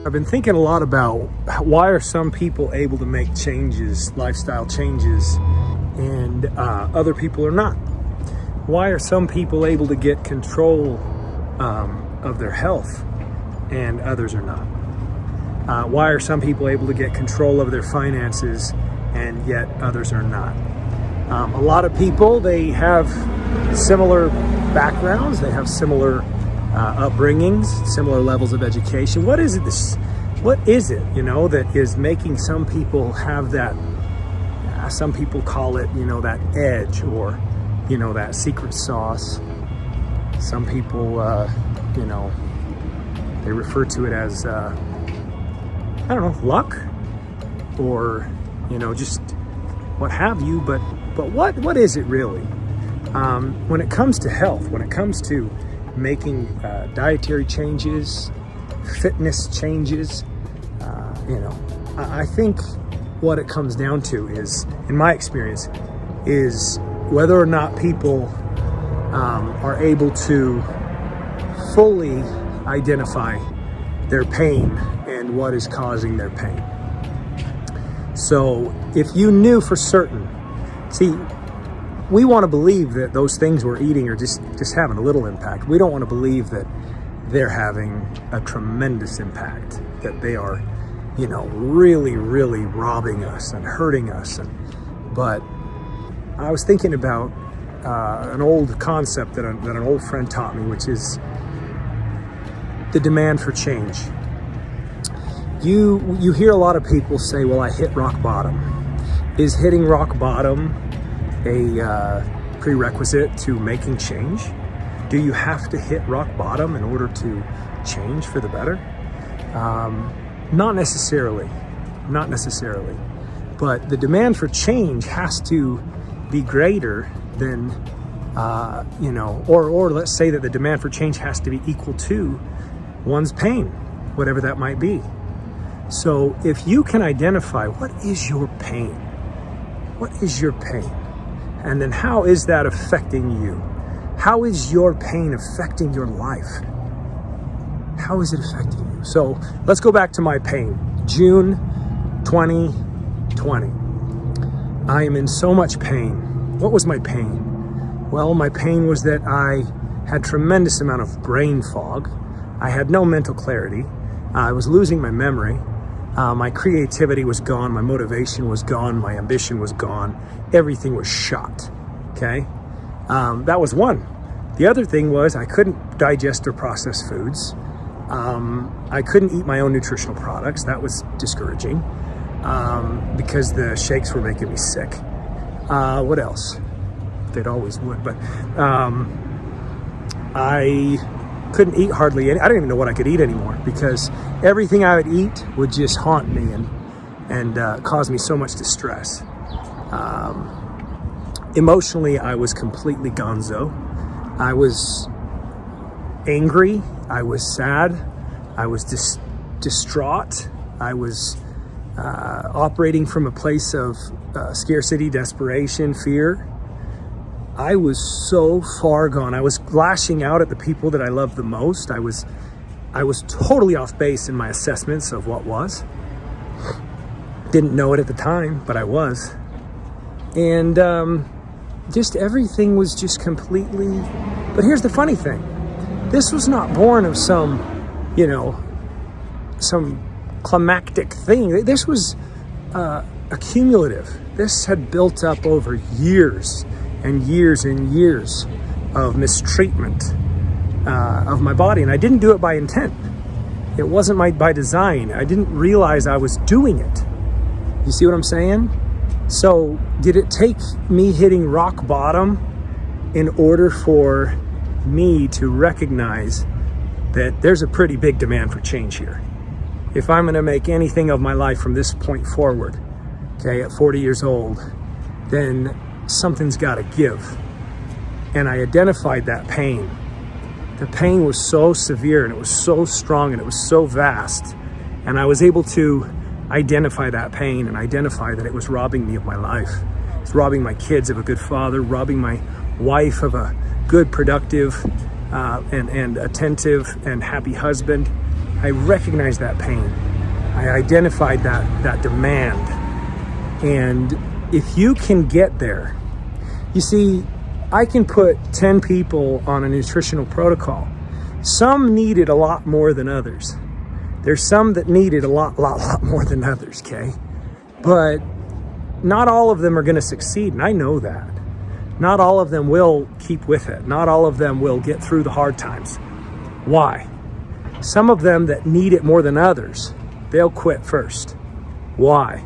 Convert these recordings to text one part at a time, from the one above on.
I've been thinking a lot about why are some people able to make changes, lifestyle changes, and other people are not. Why are some people able to get control of their health and others are not? Why are some people able to get control of their finances and yet others are not? A lot of people, they have similar backgrounds, they have similar upbringings, similar levels of education. What is it, that is making some people have that, some people call it, that edge, or, that secret sauce. Some people, they refer to it as, luck, or, just what have you, but what is it really? When it comes to health, when it comes to making dietary changes, fitness changes, I think what it comes down to is, in my experience, is whether or not people are able to fully identify their pain and what is causing their pain. So if you knew for certain, see, we want to believe that those things we're eating are just having a little impact. We don't want to believe that they're having a tremendous impact, that they are, really, really robbing us and hurting us. But I was thinking about an old concept that an old friend taught me, which is the demand for change. You hear a lot of people say, well, I hit rock bottom. Is hitting rock bottom a prerequisite to making change? Do you have to hit rock bottom in order to change for the better? Not necessarily, but the demand for change has to be greater than, or let's say that the demand for change has to be equal to one's pain, whatever that might be. So if you can identify what is your pain, and then how is that affecting you? How is your pain affecting your life? How is it affecting you? So let's go back to my pain. June 2020. I am in so much pain. What was my pain? Well, my pain was that I had tremendous amount of brain fog. I had no mental clarity. I was losing my memory. My creativity was gone. My motivation was gone. My ambition was gone. Everything was shot. Okay? That was one. The other thing was I couldn't digest or process foods. I couldn't eat my own nutritional products. That was discouraging because the shakes were making me sick. What else? They'd always would, but I couldn't eat hardly any. I didn't even know what I could eat anymore because everything I would eat would just haunt me and cause me so much distress. Emotionally, I was completely gonzo. I was angry. I was sad. I was distraught. I was operating from a place of scarcity, desperation, fear. I was so far gone. I was lashing out at the people that I loved the most. I was totally off base in my assessments of what was. Didn't know it at the time, but I was. And just everything was just completely... But here's the funny thing. This was not born of some climactic thing. This was accumulative. This had built up over years and years and years of mistreatment of my body. And I didn't do it by intent. It wasn't by design. I didn't realize I was doing it. You see what I'm saying? So did it take me hitting rock bottom in order for me to recognize that there's a pretty big demand for change here? If I'm going to make anything of my life from this point forward, okay, at 40 years old, then something's got to give. And I identified that pain. The pain was so severe and it was so strong and it was so vast. And I was able to identify that pain and identify that it was robbing me of my life. It's robbing my kids of a good father, robbing my wife of a good, productive, and attentive and happy husband. I recognized that pain. I identified that demand. And if you can get there, you see, I can put 10 people on a nutritional protocol. Some need it a lot more than others. There's some that need it a lot more than others, okay? But not all of them are going to succeed, and I know that. Not all of them will keep with it. Not all of them will get through the hard times. Why? Some of them that need it more than others, they'll quit first. Why?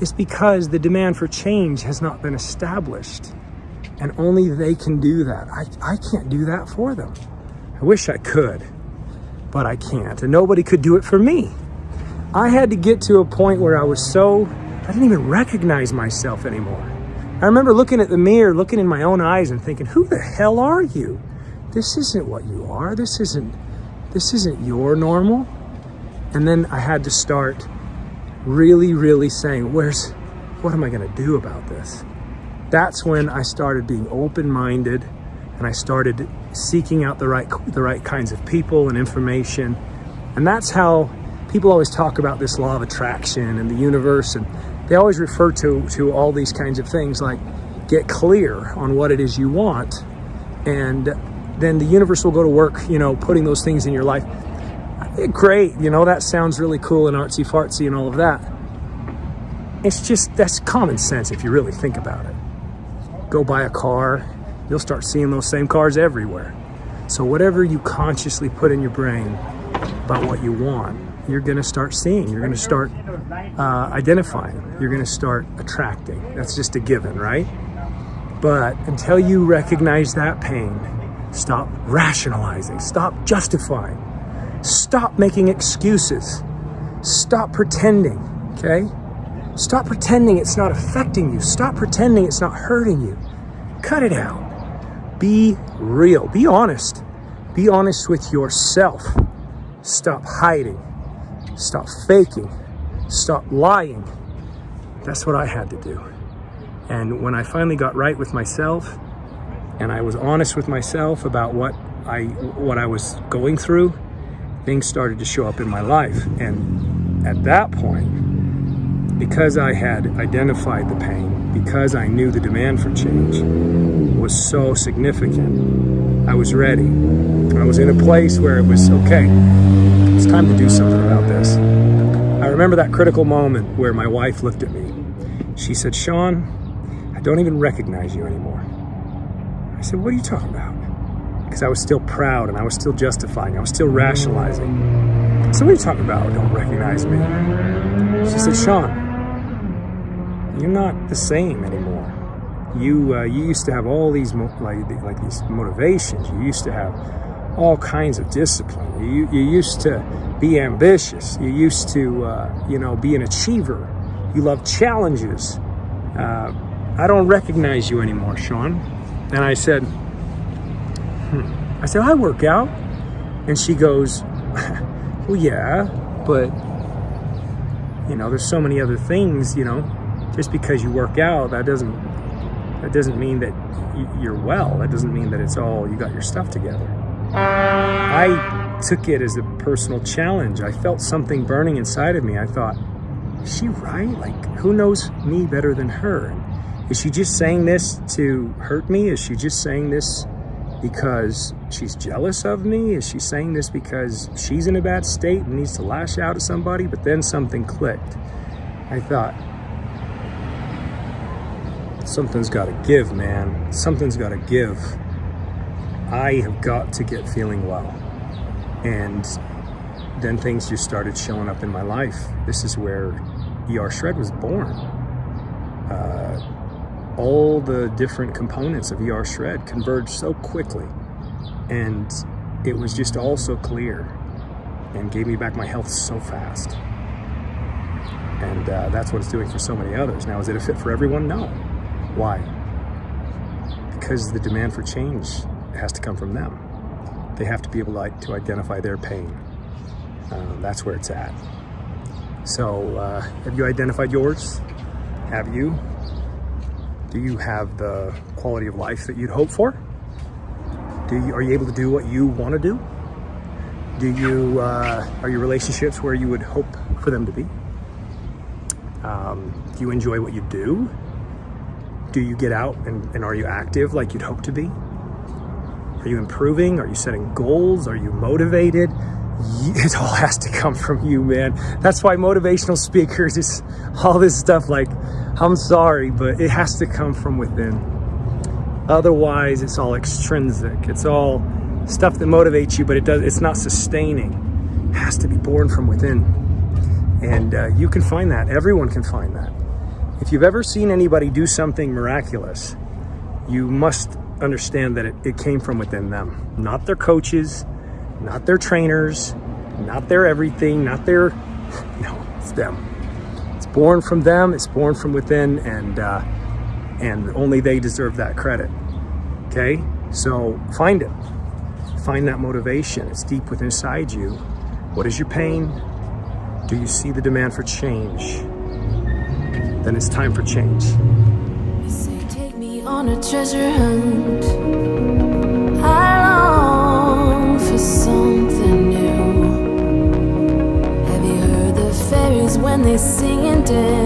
It's because the demand for change has not been established, and only they can do that. I can't do that for them. I wish I could, but I can't, and nobody could do it for me. I had to get to a point where I didn't even recognize myself anymore. I remember looking at the mirror, looking in my own eyes and thinking, who the hell are you? This isn't what you are. This isn't your normal. And then I had to start really saying, what am I gonna do about this? That's when I started being open-minded, and I started seeking out the right kinds of people and information. And that's how people always talk about this law of attraction and the universe, and they always refer to all these kinds of things like get clear on what it is you want, and then the universe will go to work, putting those things in your life. Great, that sounds really cool and artsy fartsy and all of that. That's common sense if you really think about it. Go buy a car, you'll start seeing those same cars everywhere. So whatever you consciously put in your brain about what you want, you're gonna start seeing, you're gonna start identifying, you're gonna start attracting. That's just a given, right? But until you recognize that pain, stop rationalizing, stop justifying, stop making excuses, stop pretending, okay? Stop pretending it's not affecting you. Stop pretending it's not hurting you. Cut it out. Be real, be honest. Be honest with yourself. Stop hiding. Stop faking. Stop lying. That's what I had to do. And when I finally got right with myself, and I was honest with myself about what I was going through, things started to show up in my life. And at that point, because I had identified the pain, because I knew the demand for change was so significant, I was ready. I was in a place where it was, okay, it's time to do something about this. I remember that critical moment where my wife looked at me. She said, Sean, I don't even recognize you anymore. I said, what are you talking about? Because I was still proud and I was still justifying. I was still rationalizing. I said, what are you talking about? Don't recognize me. She said, Sean, you're not the same anymore. You used to have all these these motivations. You used to have all kinds of discipline. You used to be ambitious. You used to be an achiever. You love challenges. I don't recognize you anymore, Sean. And I said, I work out. And she goes, well, yeah, but there's so many other things, just because you work out, that doesn't mean that you're well. That doesn't mean that it's all, you got your stuff together. I took it as a personal challenge. I felt something burning inside of me. I thought, is she right? Who knows me better than her? Is she just saying this to hurt me? Is she just saying this because she's jealous of me? Is she saying this because she's in a bad state and needs to lash out at somebody? But then something clicked. I thought, something's got to give, man. Something's got to give. I have got to get feeling well. And then things just started showing up in my life. This is where ᴱᴿShred was born. All the different components of ᴱᴿShred converged so quickly, and it was just all so clear and gave me back my health so fast. And that's what it's doing for so many others. Now, is it a fit for everyone? No. Why? Because the demand for change has to come from them. They have to be able to identify their pain. That's where it's at. So have you identified yours? Have you? Do you have the quality of life that you'd hope for? Are you able to do what you want to do? Are your relationships where you would hope for them to be? Do you enjoy what you do? Do you get out and are you active like you'd hope to be? Are you improving? Are you setting goals? Are you motivated? It all has to come from you, man. That's why motivational speakers is all this stuff like, I'm sorry, but it has to come from within. Otherwise, it's all extrinsic. It's all stuff that motivates you, but it's not sustaining. It has to be born from within. And you can find that. Everyone can find that. If you've ever seen anybody do something miraculous, you must understand that it came from within them. Not their coaches, not their trainers, not their everything, not their, no, it's them. It's born from them, it's born from within, and only they deserve that credit. Okay? So find it. Find that motivation. It's deep within inside you. What is your pain? Do you see the demand for change? Then it's time for change. You say take me on a treasure hunt. I long for something new. Have you heard the fairies when they sing and dance?